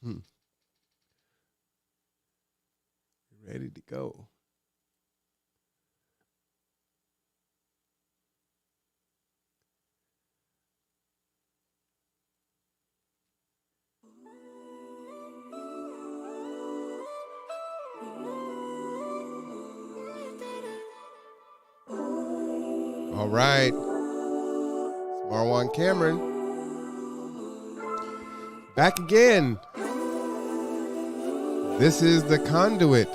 Ready to go. All right. Marwan Cameron. Back again. This is the Conduit.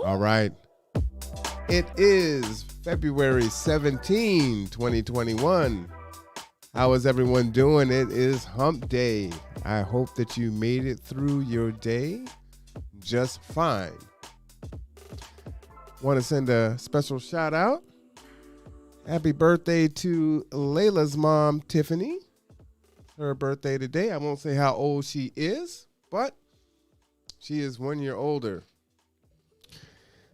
All right. It is February 17, 2021. How is everyone doing? It is hump day. I hope that you made it through your day just fine. Want to send a special shout out. Happy birthday to Layla's mom, Tiffany. Her birthday today. I won't say how old she is, but she is 1 year older.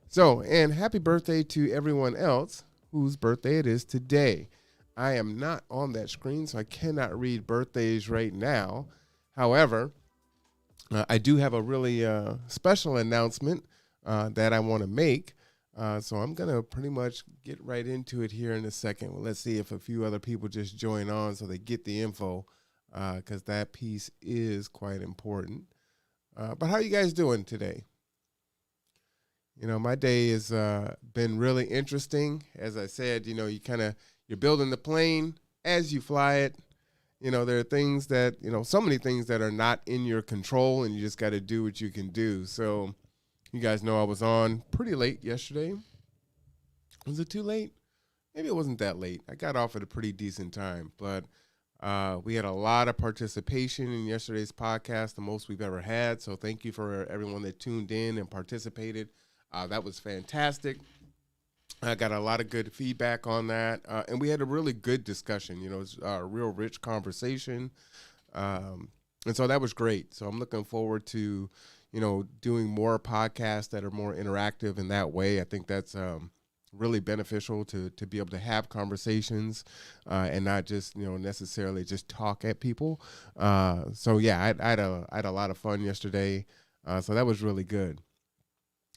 So, and happy birthday to everyone else whose birthday it is today. I am not on that screen, so I cannot read birthdays right now. However, I do have a really special announcement that I want to make. So I'm going to pretty much get right into it here in a second. Well, let's see if a few other people just join on so they get the info, because that piece is quite important. But how are you guys doing today? You know, my day has been really interesting. As I said, you know, you're building the plane as you fly it. You know, there are things that, so many things that are not in your control, and you just got to do what you can do. So you guys know I was on pretty late yesterday. Was it too late? Maybe it wasn't that late. I got off at a pretty decent time, but we had a lot of participation in yesterday's podcast, the most we've ever had. So thank you for everyone that tuned in and participated. That was fantastic. I got a lot of good feedback on that. And we had a really good discussion. You know, it was a real rich conversation. And so that was great. So I'm looking forward to, doing more podcasts that are more interactive in that way. I think that's really beneficial to be able to have conversations and not just, necessarily just talk at people. So, yeah, I had a lot of fun yesterday. So that was really good.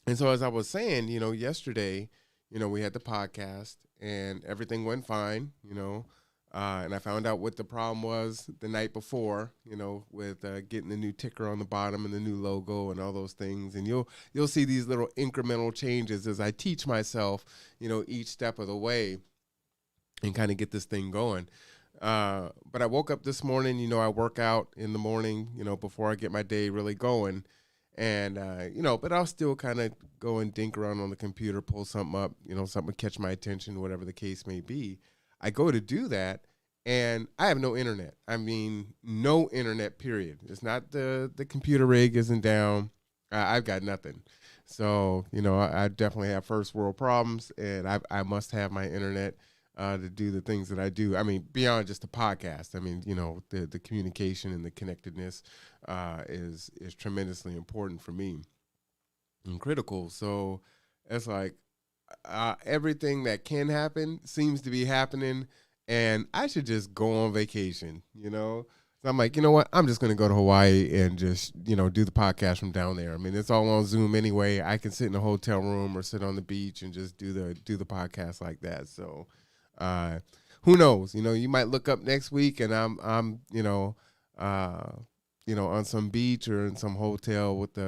And so as I was saying, yesterday, we had the podcast and everything went fine, and I found out what the problem was the night before, with getting the new ticker on the bottom and the new logo and all those things. And you'll see these little incremental changes as I teach myself, each step of the way and kind of get this thing going. But I woke up this morning, I work out in the morning, before I get my day really going. And, but I'll still kind of go and dink around on the computer, pull something up, something to catch my attention, whatever the case may be. I go to do that, and I have no internet. I mean, no internet, period. It's not the computer rig isn't down. I've got nothing. So, I definitely have first world problems, and I must have my internet to do the things that I do. I mean, beyond just the podcast. I mean, the communication and the connectedness is tremendously important for me and critical. So it's like everything that can happen seems to be happening, and I should just go on vacation, So I'm like, you know what? I'm just going to go to Hawaii and just, do the podcast from down there. I mean, it's all on Zoom anyway. I can sit in a hotel room or sit on the beach and just do the podcast like that. So who knows? You might look up next week and I'm on some beach or in some hotel with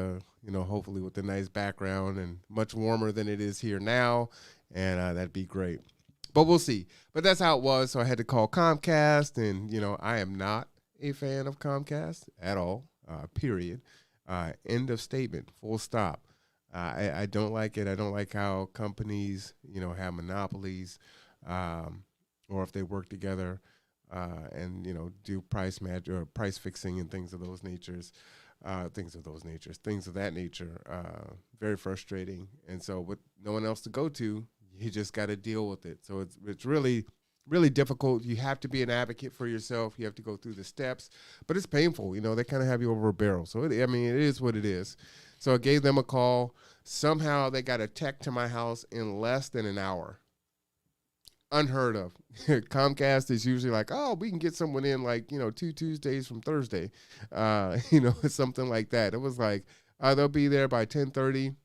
hopefully with a nice background and much warmer than it is here now. And that'd be great. But we'll see. But that's how it was. So I had to call Comcast, and, I am not a fan of Comcast at all, period. End of statement, full stop. I don't like it. I don't like how companies, have monopolies, or if they work together and, do price match or price fixing and things of those natures. Things of that nature. Very frustrating. And so with no one else to go to, you just got to deal with it. So it's really, really difficult. You have to be an advocate for yourself. You have to go through the steps, but it's painful. They kind of have you over a barrel. So, it is what it is. So I gave them a call. Somehow they got a tech to my house in less than an hour. unheard of. Comcast is usually like, oh, we can get someone in like, 2 Tuesdays from Thursday, something like that. It was like, they'll be there by 10:30.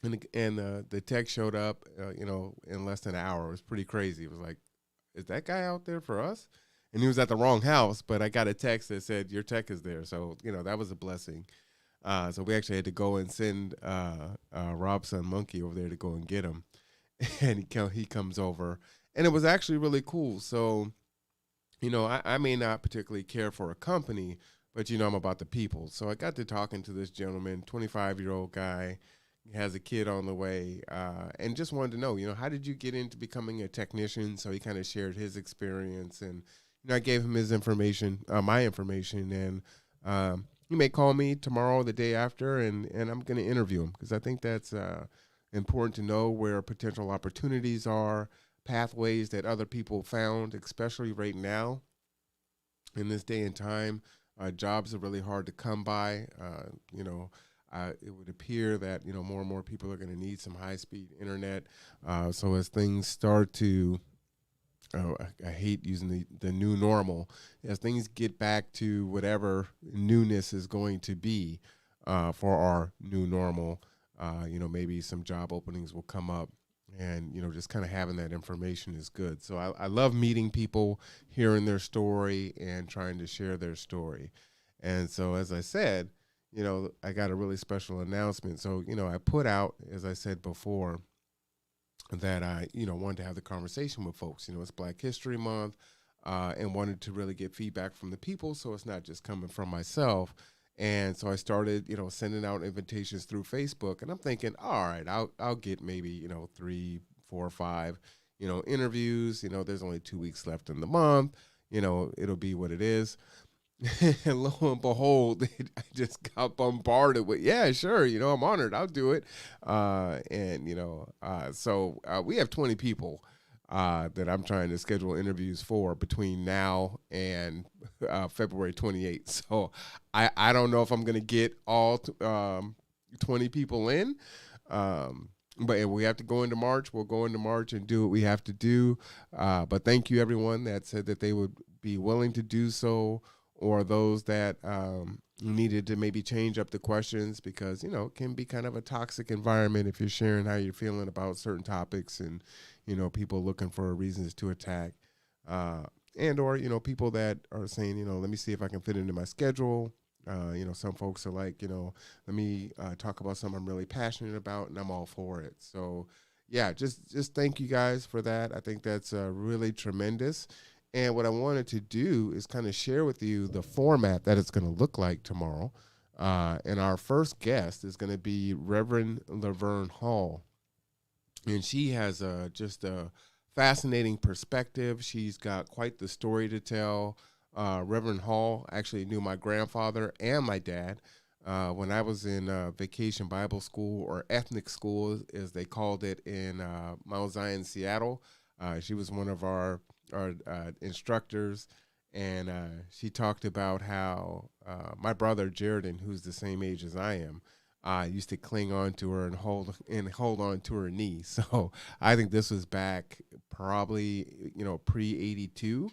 And the tech showed up, in less than an hour. It was pretty crazy. It was like, is that guy out there for us? And he was at the wrong house, but I got a text that said your tech is there. So, that was a blessing. So we actually had to go and send Rob's son Monkey over there to go and get him. And he comes over. And it was actually really cool. So, I may not particularly care for a company, but, I'm about the people. So I got to talking to this gentleman, 25-year-old guy. He has a kid on the way, and just wanted to know, how did you get into becoming a technician? So he kind of shared his experience, and I gave him his information, my information, and he may call me tomorrow, or the day after, and I'm going to interview him because I think that's important to know where potential opportunities are, pathways that other people found, especially right now in this day and time. Jobs are really hard to come by. It would appear that more and more people are going to need some high-speed internet. So as things start to, I hate using the new normal, as things get back to whatever newness is going to be for our new normal, maybe some job openings will come up. And, just kind of having that information is good. So I love meeting people, hearing their story, and trying to share their story. And so, as I said, I got a really special announcement. So, I put out, as I said before, that I, wanted to have the conversation with folks. It's Black History Month, and wanted to really get feedback from the people, so it's not just coming from myself. And so I started, sending out invitations through Facebook, and I'm thinking, all right, I'll get maybe, 3, 4, 5, interviews. There's only 2 weeks left in the month. It'll be what it is. And lo and behold, I just got bombarded with, yeah, sure, I'm honored, I'll do it. So we have 20 people that I'm trying to schedule interviews for between now and February 28th. So I don't know if I'm going to get all 20 people in. But we have to go into March. We'll go into March and do what we have to do. But thank you, everyone that said that they would be willing to do so, or those that needed to maybe change up the questions, because, it can be kind of a toxic environment if you're sharing how you're feeling about certain topics, and, people looking for reasons to attack, and or, people that are saying, let me see if I can fit into my schedule. Some folks are like, let me talk about something I'm really passionate about, and I'm all for it. So, yeah, just thank you guys for that. I think that's really tremendous. And what I wanted to do is kind of share with you the format that it's going to look like tomorrow. And our first guest is going to be Reverend Laverne Hall. And she has just a fascinating perspective. She's got quite the story to tell. Reverend Hall actually knew my grandfather and my dad when I was in vacation Bible school, or ethnic school, as they called it, in Mount Zion, Seattle. She was one of our instructors, and she talked about how my brother Jaredon, who's the same age as I am, used to cling on to her and hold on to her knee. So I think this was back probably pre-82,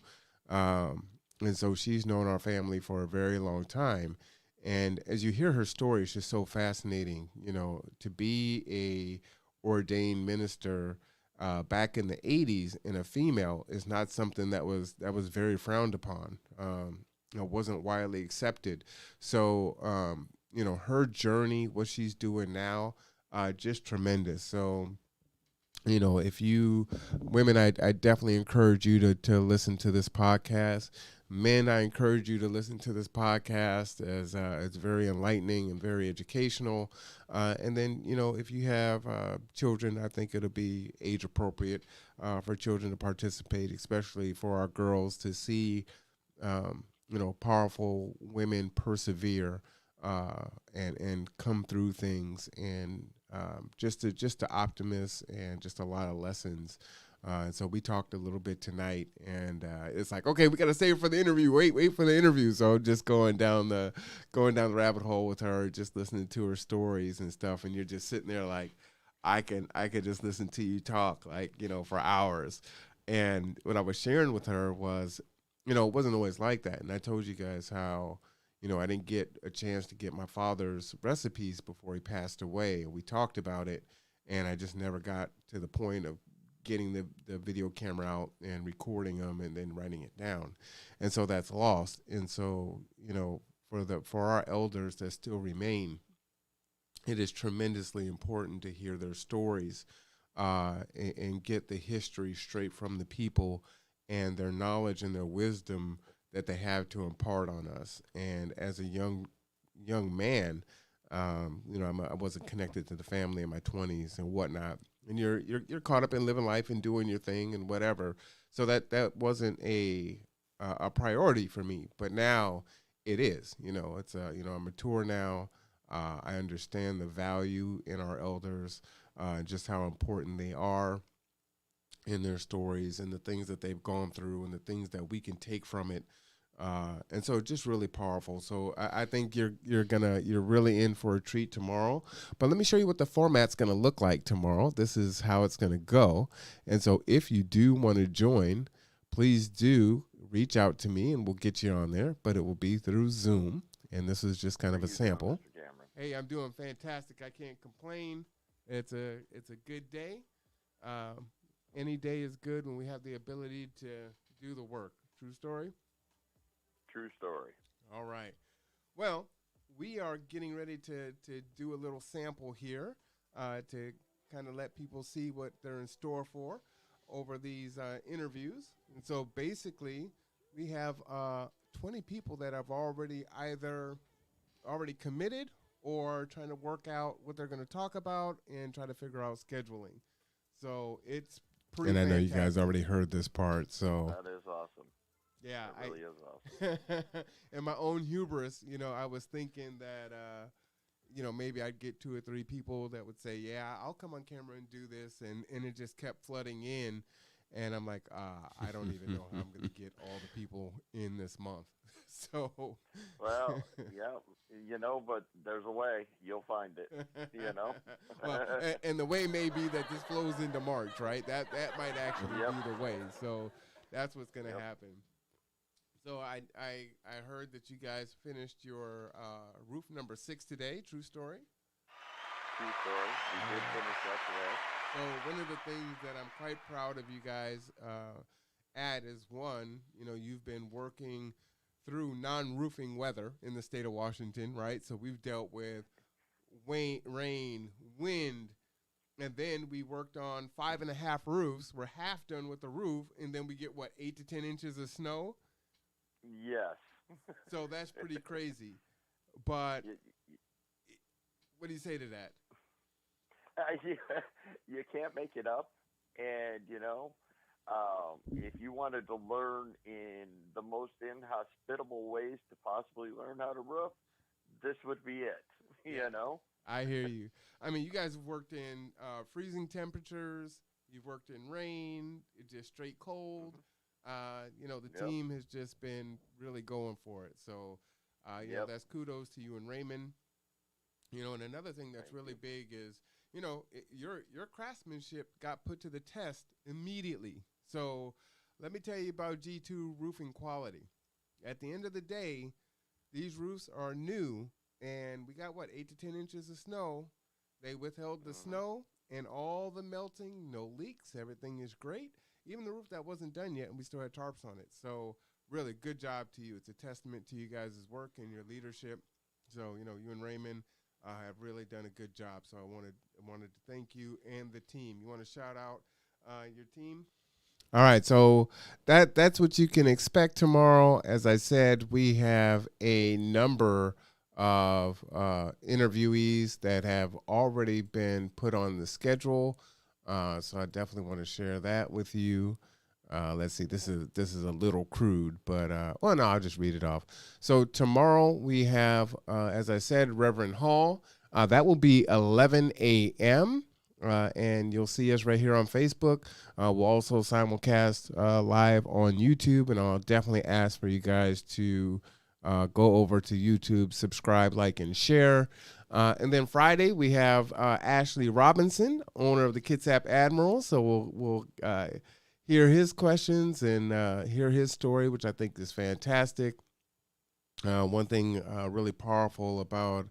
and so she's known our family for a very long time. And as you hear her story, it's just so fascinating. To be a ordained minister back in the 80s, and a female, is not something that was very frowned upon. Wasn't widely accepted. So, her journey, what she's doing now, just tremendous. So, if you women, I definitely encourage you to listen to this podcast. Men, I encourage you to listen to this podcast, as it's very enlightening and very educational. And then, if you have children, I think it'll be age appropriate for children to participate, especially for our girls to see, powerful women persevere and come through things, and just to optimists, and just a lot of lessons. And so we talked a little bit tonight, and it's like, okay, we got to save it for the interview. Wait for the interview. So just going down the rabbit hole with her, just listening to her stories and stuff. And you're just sitting there like, I could just listen to you talk, like, for hours. And what I was sharing with her was, it wasn't always like that. And I told you guys how, I didn't get a chance to get my father's recipes before he passed away. We talked about it, and I just never got to the point of getting the video camera out and recording them and then writing it down. And so that's lost. And so, for our elders that still remain, it is tremendously important to hear their stories and get the history straight from the people and their knowledge and their wisdom that they have to impart on us. And as a young man, I wasn't connected to the family in my 20s and whatnot. And you're caught up in living life and doing your thing and whatever. So that wasn't a priority for me. But now it is. It's I'm mature now. I understand the value in our elders, just how important they are in their stories and the things that they've gone through and the things that we can take from it. And so just really powerful. So I think you're really in for a treat tomorrow. But let me show you what the format's going to look like tomorrow. This is how it's going to go. And so if you do want to join, please do reach out to me and we'll get you on there. But it will be through Zoom. And this is just kind of a sample. Hey, I'm doing fantastic. I can't complain. It's a good day. Any day is good when we have the ability to do the work. True story? True story. All right. Well, we are getting ready to do a little sample here to kind of let people see what they're in store for over these interviews. And so basically, we have 20 people that have already committed or trying to work out what they're going to talk about and try to figure out scheduling. So it's pretty And I fantastic. know you guys already heard this part. So that is awesome. Yeah, it really is awesome. In my own hubris, I was thinking that, maybe I'd get 2 or 3 people that would say, yeah, I'll come on camera and do this. And it just kept flooding in. And I'm like, I don't even know how I'm going to get all the people in this month. So. Well, yeah, but there's a way. You'll find it, Well, and the way may be that this flows into March, right? That might actually be the way. So that's what's going to happen. So I heard that you guys finished your roof number 6 today. True story? True story. We did finish that today. So one of the things that I'm quite proud of you guys at is, one, you've been working through non-roofing weather in the state of Washington, right? So we've dealt with rain, wind, and then we worked on 5.5 roofs. We're half done with the roof, and then we get, 8 to 10 inches of snow? Yes. So that's pretty crazy. But what do you say to that? You can't make it up. And, if you wanted to learn in the most inhospitable ways to possibly learn how to roof, this would be it, I hear you. I mean, you guys have worked in freezing temperatures. You've worked in rain, just straight cold. The team has just been really going for it. So, that's kudos to you and Raymond. And another thing that's really big is, your craftsmanship got put to the test immediately. So let me tell you about G2 roofing quality. At the end of the day, these roofs are new, and we got, 8 to 10 inches of snow. They withheld the snow and all the melting, no leaks. Everything is great. Even the roof that wasn't done yet, and we still had tarps on it. So really good job to you. It's a testament to you guys' work and your leadership. So, you and Raymond have really done a good job. So I wanted to thank you and the team. You want to shout out your team? All right, so that's what you can expect tomorrow. As I said, we have a number of interviewees that have already been put on the schedule. So I definitely want to share that with you. Let's see, this is a little crude, but no, I'll just read it off. So tomorrow we have, as I said, Reverend Hall. That will be 11 a.m. And you'll see us right here on Facebook. We'll also simulcast live on YouTube, and I'll definitely ask for you guys to go over to YouTube, subscribe, like, and share. And then Friday we have Ashley Robinson, owner of the Cashapp Admiral. So we'll hear his questions and hear his story, which I think is fantastic. One thing really powerful about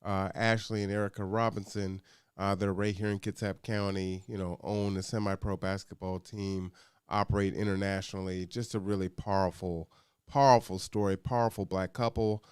Ashley and Erica Robinson, they're right here in Kitsap County, own a semi-pro basketball team, operate internationally. Just a really powerful, powerful story, powerful black couple.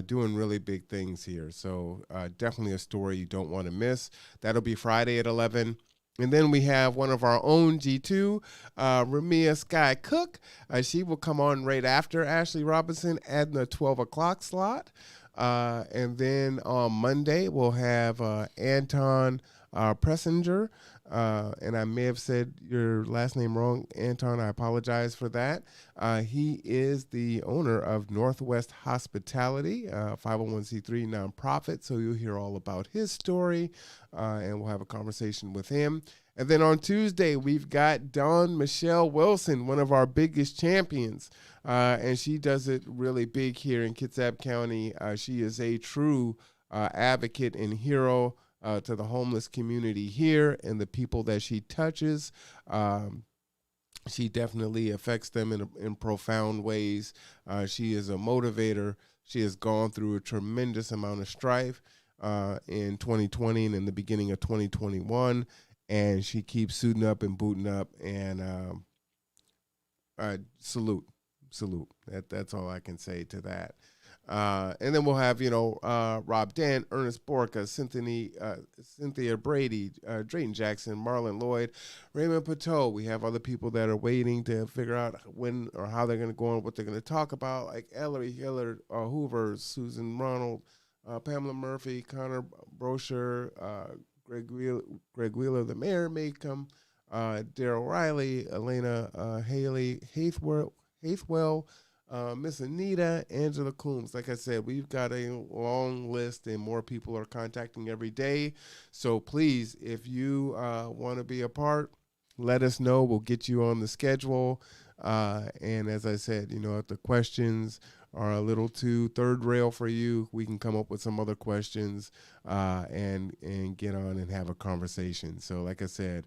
Doing really big things here. So definitely a story you don't want to miss. That'll be Friday at 11. And then we have one of our own G2, Ramia Sky Cook. She will come on right after Ashley Robinson at the 12 o'clock slot. And then on Monday, we'll have Anton Pressinger. And I may have said your last name wrong, Anton. I apologize for that. He is the owner of Northwest Hospitality, 501c3 nonprofit. So you'll hear all about his story, and we'll have a conversation with him. And then on Tuesday, we've got Dawn Michelle Wilson, one of our biggest champions. And she does it really big here in Kitsap County. She is a true advocate and hero to the homeless community here and the people that she touches. She definitely affects them in profound ways. She is a motivator. She has gone through a tremendous amount of strife in 2020 and in the beginning of 2021, and she keeps suiting up and booting up, and salute. That's all I can say to that. And then we'll have, Rob Dent, Ernest Borka, Cynthia Brady, Drayton Jackson, Marlon Lloyd, Raymond Pateau. We have other people that are waiting to figure out when or how they're going to go and what they're going to talk about, like Ellery Hillard, Hoover, Susan Ronald, Pamela Murphy, Connor Brochure, Greg Wheeler, the mayor may come, Daryl Riley, Elena Haley, Haithwell, Miss Anita, Angela Coombs. Like I said, we've got a long list and more people are contacting every day. So please, if you want to be a part, let us know. We'll get you on the schedule. And as I said, if the questions are a little too third rail for you, we can come up with some other questions and get on and have a conversation. So like I said,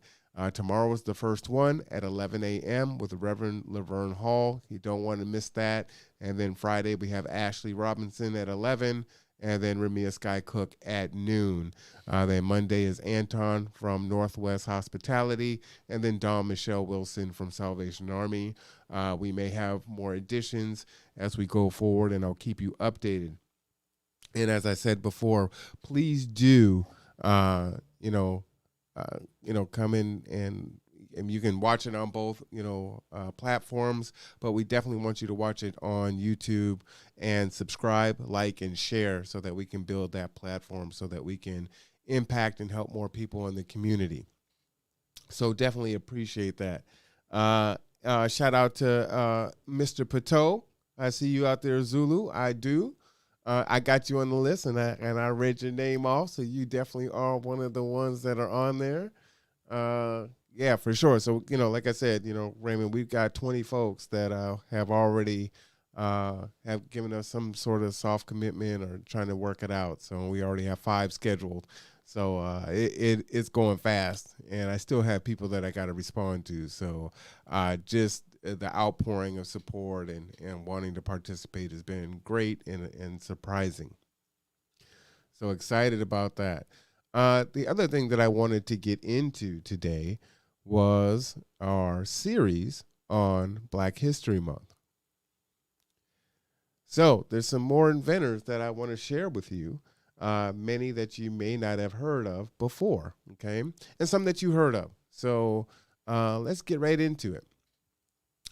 tomorrow is the first one at 11 a.m. with Reverend Laverne Hall. You don't want to miss that. And then Friday, we have Ashley Robinson at 11, and then Ramia Sky Cook at noon. Then Monday is Anton from Northwest Hospitality, and then Dawn Michelle Wilson from Salvation Army. We may have more additions as we go forward, and I'll keep you updated. And as I said before, please do, come in and you can watch it on both, platforms, but we definitely want you to watch it on YouTube and subscribe, like, and share so that we can build that platform so that we can impact and help more people in the community. So definitely appreciate that. Shout out to Mr. Pateau. I see you out there, Zulu. I do. I got you on the list, and I read your name off, so you definitely are one of the ones that are on there. Yeah, for sure. So, like I said, Raymond, we've got 20 folks that have already have given us some sort of soft commitment or trying to work it out. So we already have 5 scheduled. So it's going fast, and I still have people that I got to respond to. So just the outpouring of support and wanting to participate has been great and surprising. So excited about that. The other thing that I wanted to get into today was our series on Black History Month. So there's some more inventors that I want to share with you, many that you may not have heard of before, okay, and some that you heard of. So let's get right into it.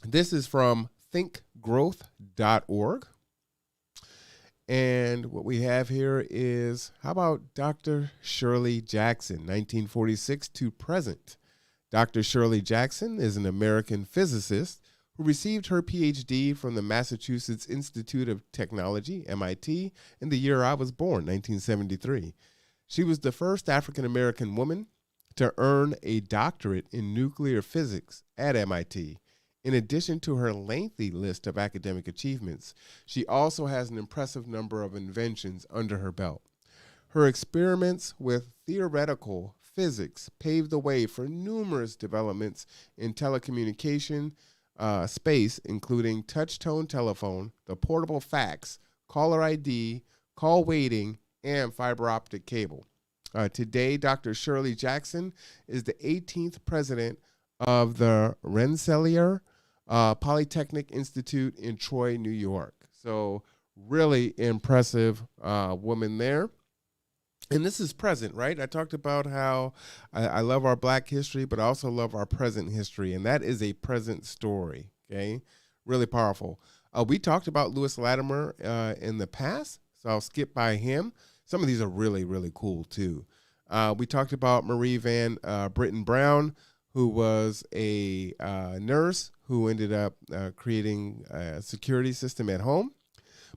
This is from thinkgrowth.org. And what we have here is, how about Dr. Shirley Jackson, 1946 to present? Dr. Shirley Jackson is an American physicist who received her PhD from the Massachusetts Institute of Technology, MIT, in the year I was born, 1973. She was the first African-American woman to earn a doctorate in nuclear physics at MIT. In addition to her lengthy list of academic achievements, she also has an impressive number of inventions under her belt. Her experiments with theoretical physics paved the way for numerous developments in telecommunication space, including touch-tone telephone, the portable fax, caller ID, call waiting, and fiber optic cable. Today, Dr. Shirley Jackson is the 18th president of the Rensselaer Polytechnic Institute in Troy, New York. So really impressive woman there. And this is present, right? I talked about how I love our Black history, but I also love our present history. And that is a present story, okay? Really powerful. We talked about Lewis Latimer in the past, so I'll skip by him. Some of these are really, really cool, too. We talked about Marie Van Britton Brown, who was a nurse who ended up creating a security system at home.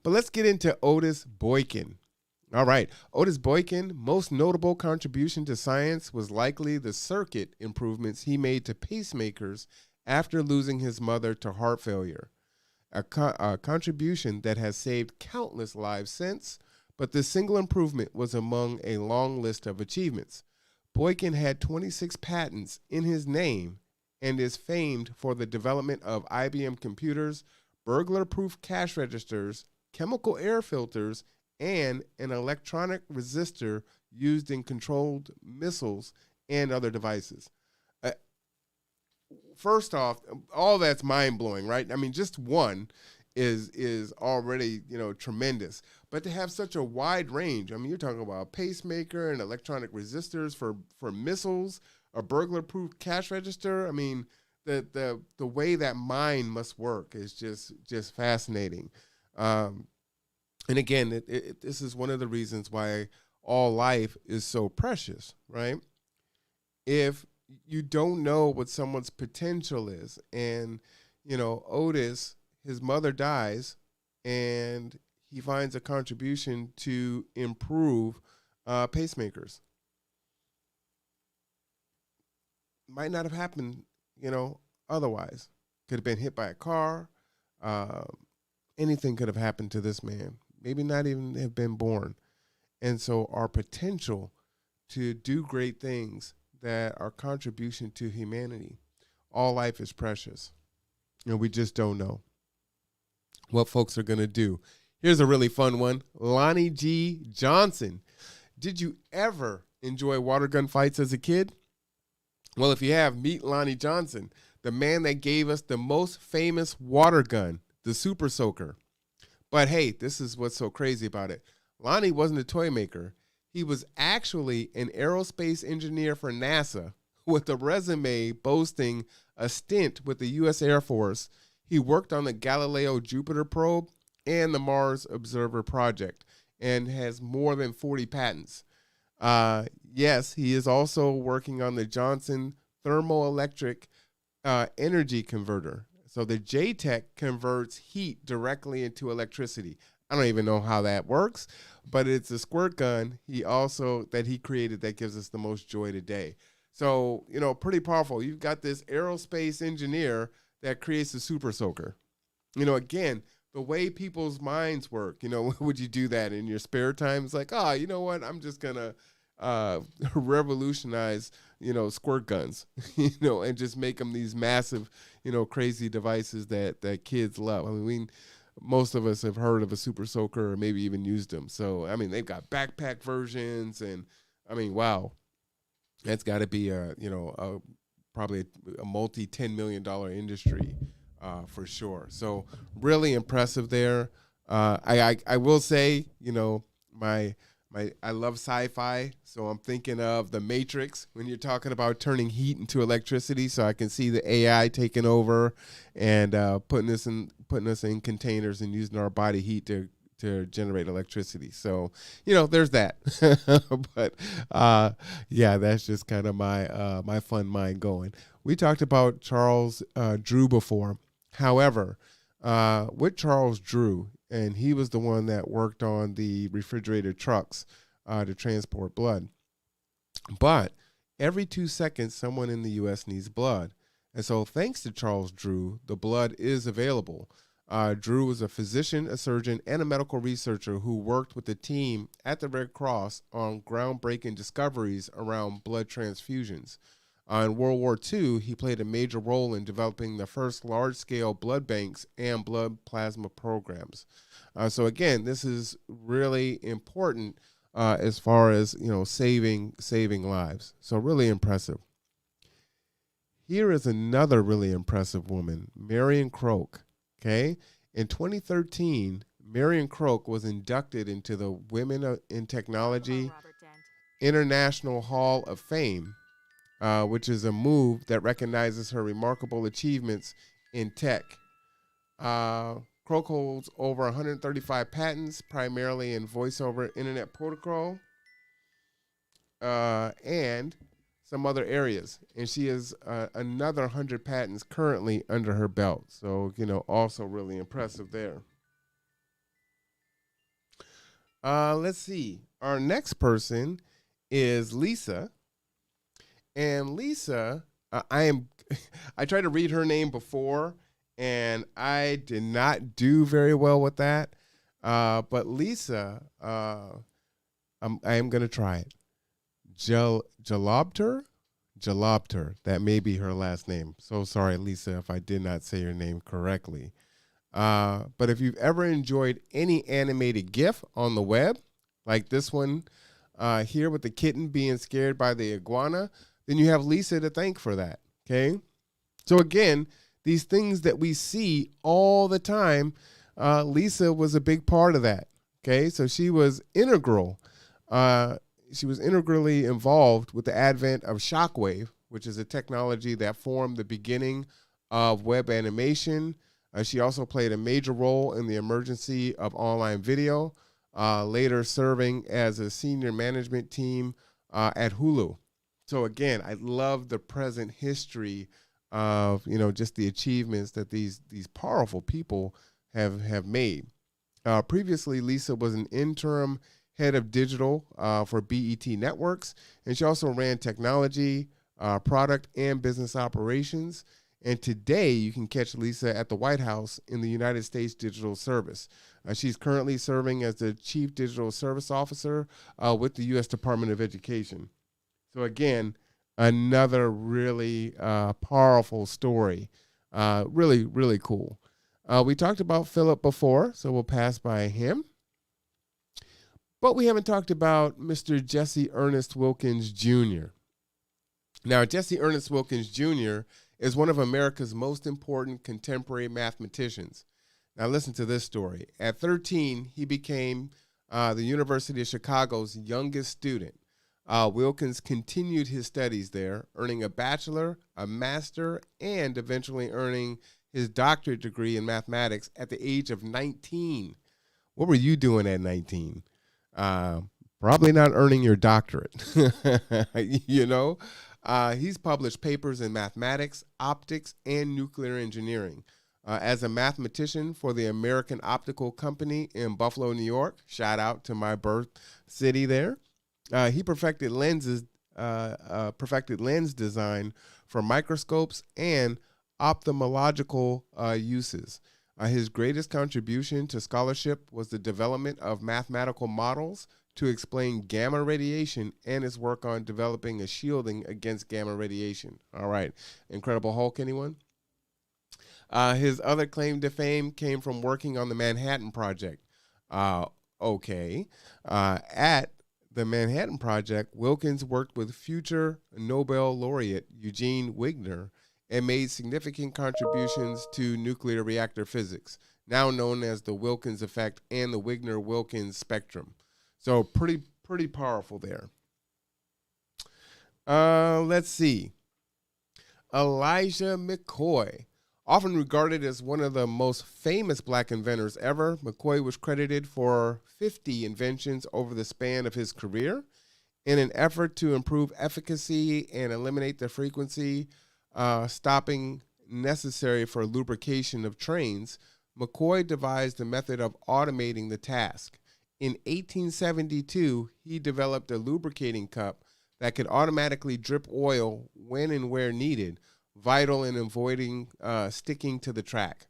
But let's get into Otis Boykin. All right. Otis Boykin, most notable contribution to science was likely the circuit improvements he made to pacemakers after losing his mother to heart failure, a contribution that has saved countless lives since, but this single improvement was among a long list of achievements. Boykin had 26 patents in his name and is famed for the development of IBM computers, burglar-proof cash registers, chemical air filters, and an electronic resistor used in controlled missiles and other devices. First off, all that's mind-blowing, right? I mean, just one is already, tremendous. But to have such a wide range, I mean, you're talking about a pacemaker and electronic resistors for missiles, a burglar-proof cash register. I mean, the way that mind must work is just fascinating. And again, this is one of the reasons why all life is so precious, right? If you don't know what someone's potential is, and, Otis, his mother dies, and he finds a contribution to improve pacemakers. Might not have happened, otherwise. Could have been hit by a car. Anything could have happened to this man. Maybe not even have been born. And so our potential to do great things, that our contribution to humanity, all life is precious. And we just don't know what folks are going to do. Here's a really fun one. Lonnie G. Johnson. Did you ever enjoy water gun fights as a kid? Well, if you have, meet Lonnie Johnson, the man that gave us the most famous water gun, the Super Soaker. But hey, this is what's so crazy about it. Lonnie wasn't a toy maker. He was actually an aerospace engineer for NASA with a resume boasting a stint with the U.S. Air Force. He worked on the Galileo Jupiter probe and the Mars Observer project and has more than 40 patents. Yes, he is also working on the Johnson thermoelectric energy converter. So the JTEC converts heat directly into electricity. I don't even know how that works, but it's a squirt gun that he created that gives us the most joy today. So, pretty powerful. You've got this aerospace engineer that creates a Super Soaker. Again, the way people's minds work, would you do that in your spare time? It's like, you know what? I'm just going to revolutionize, squirt guns, and just make them these massive, crazy devices that kids love. I mean, most of us have heard of a Super Soaker or maybe even used them. So, I mean, they've got backpack versions, and I mean, wow, that's got to be probably a multi-$10 million industry for sure. So really impressive there. I will say, I love sci-fi, so I'm thinking of The Matrix when you're talking about turning heat into electricity. So I can see the AI taking over and putting us in containers and using our body heat to generate electricity. So there's that. But yeah, that's just kind of my fun mind going. We talked about Charles Drew before. However, with Charles Drew, and he was the one that worked on the refrigerated trucks to transport blood. But every 2 seconds, someone in the U.S. needs blood. And so thanks to Charles Drew, the blood is available. Drew was a physician, a surgeon, and a medical researcher who worked with the team at the Red Cross on groundbreaking discoveries around blood transfusions. In World War II, he played a major role in developing the first large-scale blood banks and blood plasma programs. So again, this is really important as far as saving lives. So really impressive. Here is another really impressive woman, Marion Croak. Okay, in 2013, Marion Croak was inducted into the Women in Technology International Hall of Fame, which is a move that recognizes her remarkable achievements in tech. Croak holds over 135 patents, primarily in voice-over internet protocol and some other areas. And she has another 100 patents currently under her belt. So, also really impressive there. Let's see. Our next person is Lisa. And Lisa, I tried to read her name before, and I did not do very well with that. But Lisa, I am going to try it. Jalobter, that may be her last name. So sorry, Lisa, if I did not say your name correctly. But if you've ever enjoyed any animated GIF on the web, like this one here with the kitten being scared by the iguana, then you have Lisa to thank for that, okay? So again, these things that we see all the time, Lisa was a big part of that, okay? So she was integral. She was integrally involved with the advent of Shockwave, which is a technology that formed the beginning of web animation. She also played a major role in the emergence of online video, later serving as a senior management team at Hulu. So again, I love the present history of just the achievements that these powerful people have made. Previously, Lisa was an interim head of digital for BET Networks, and she also ran technology, product, and business operations. And today, you can catch Lisa at the White House in the United States Digital Service. She's currently serving as the Chief Digital Service Officer with the U.S. Department of Education. So again, another really powerful story. Really, really cool. We talked about Philip before, so we'll pass by him. But we haven't talked about Mr. Jesse Ernest Wilkins Jr. Now, Jesse Ernest Wilkins Jr. is one of America's most important contemporary mathematicians. Now, listen to this story. At 13, he became the University of Chicago's youngest student. Wilkins continued his studies there, earning a bachelor, a master, and eventually earning his doctorate degree in mathematics at the age of 19. What were you doing at 19? Probably not earning your doctorate. He's published papers in mathematics, optics, and nuclear engineering. As a mathematician for the American Optical Company in Buffalo, New York, shout out to my birth city there. He perfected lens design for microscopes and ophthalmological uses. His greatest contribution to scholarship was the development of mathematical models to explain gamma radiation and his work on developing a shielding against gamma radiation. All right. Incredible Hulk, anyone? His other claim to fame came from working on the Manhattan Project. At the Manhattan Project, Wilkins worked with future Nobel laureate Eugene Wigner and made significant contributions to nuclear reactor physics, now known as the Wilkins effect and the Wigner-Wilkins spectrum. So pretty powerful there. Let's see. Elijah McCoy. Often regarded as one of the most famous black inventors ever, McCoy was credited for 50 inventions over the span of his career. In an effort to improve efficacy and eliminate the frequency stopping necessary for lubrication of trains, McCoy devised a method of automating the task. In 1872, he developed a lubricating cup that could automatically drip oil when and where needed, vital in avoiding sticking to the track.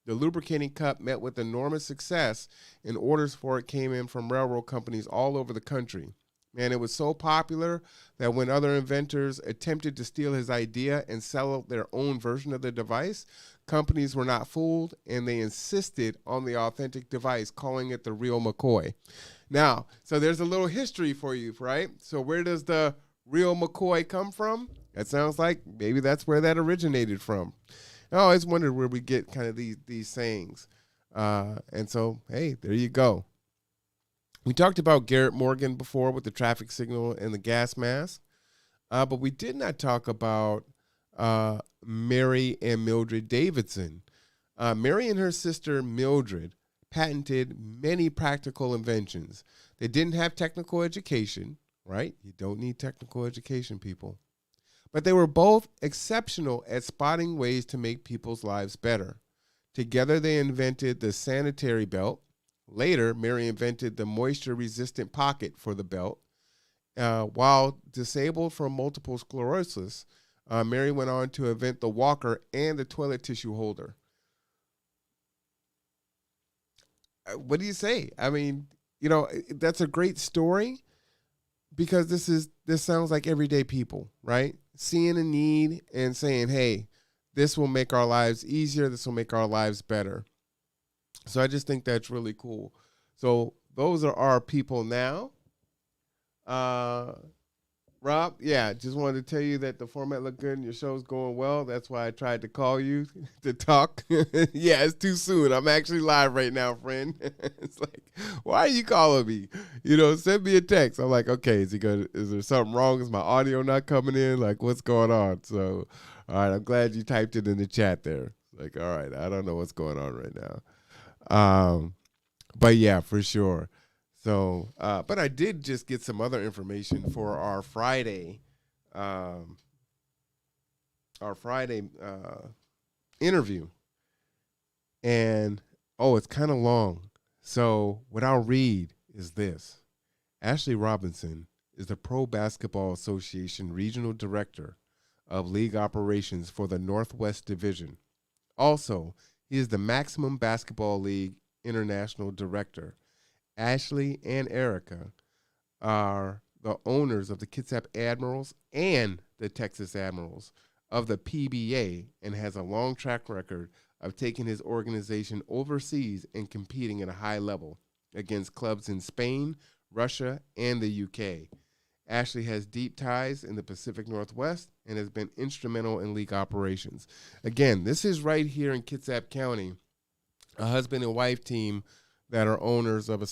The lubricating cup met with enormous success, and orders for it came in from railroad companies all over the country. Man, it was so popular that when other inventors attempted to steal his idea and sell their own version of the device, companies were not fooled, and they insisted on the authentic device, calling it the real McCoy. Now, so there's a little history for you, right? So where does the real McCoy come from? That sounds like maybe that's where that originated from. I always wondered where we get kind of these sayings. And so, hey, there you go. We talked about Garrett Morgan before with the traffic signal and the gas mask, but we did not talk about Mary and Mildred Davidson. Mary and her sister Mildred patented many practical inventions. They didn't have technical education, right? You don't need technical education, people. But they were both exceptional at spotting ways to make people's lives better. Together, they invented the sanitary belt. Later, Mary invented the moisture-resistant pocket for the belt. While disabled from multiple sclerosis, Mary went on to invent the walker and the toilet tissue holder. What do you say? I mean, that's a great story because this sounds like everyday people, right? Seeing a need and saying, hey, this will make our lives easier. This will make our lives better. So I just think that's really cool. So those are our people now. Rob, yeah, just wanted to tell you that the format looked good and your show's going well. That's why I tried to call you to talk. Yeah, it's too soon. I'm actually live right now, friend. It's like, why are you calling me? Send me a text. I'm like, okay, is there something wrong? Is my audio not coming in? Like, what's going on? So, all right, I'm glad you typed it in the chat there. Like, all right, I don't know what's going on right now. But yeah, for sure. So, but I did just get some other information for our Friday interview. And, it's kind of long. So what I'll read is this. Ashley Robinson is the Pro Basketball Association Regional Director of League Operations for the Northwest Division. Also, he is the Maximum Basketball League International Director. Ashley and Erica are the owners of the Cashapp Admirals and the Texas Admirals of the PBA and has a long track record of taking his organization overseas and competing at a high level against clubs in Spain, Russia, and the UK. Ashley has deep ties in the Pacific Northwest and has been instrumental in league operations. Again, this is right here in Kitsap County, a husband and wife team that are owners of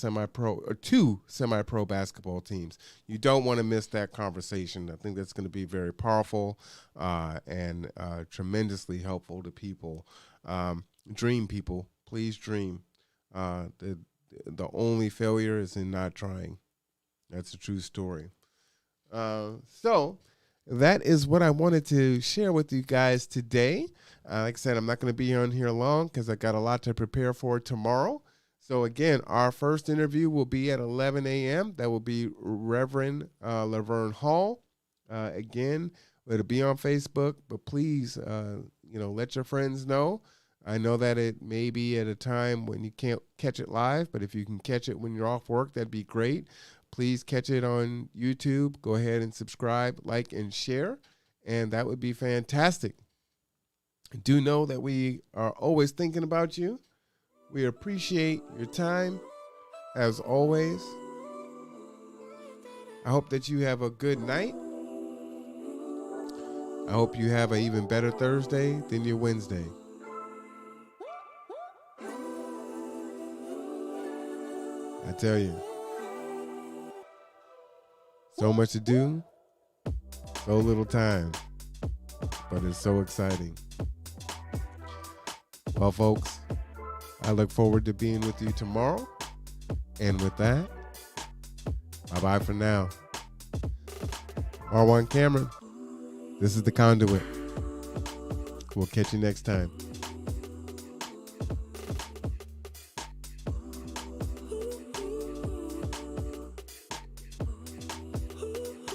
two semi-pro basketball teams. You don't want to miss that conversation. I think that's going to be very powerful and tremendously helpful to people. Dream, people. Please dream. The only failure is in not trying. That's a true story. So that is what I wanted to share with you guys today. Like I said, I'm not going to be on here long because I got a lot to prepare for tomorrow. So again, our first interview will be at 11 a.m. That will be Reverend Laverne Hall. Again, it'll be on Facebook, but please, let your friends know. I know that it may be at a time when you can't catch it live, but if you can catch it when you're off work, that'd be great. Please catch it on YouTube. Go ahead and subscribe, like, and share, and that would be fantastic. Do know that we are always thinking about you. We appreciate your time, as always. I hope that you have a good night. I hope you have an even better Thursday than your Wednesday. I tell you, so much to do, so little time, but it's so exciting. Well, folks, I look forward to being with you tomorrow. And with that, bye-bye for now. R1 Cameron, this is the Conduit. We'll catch you next time.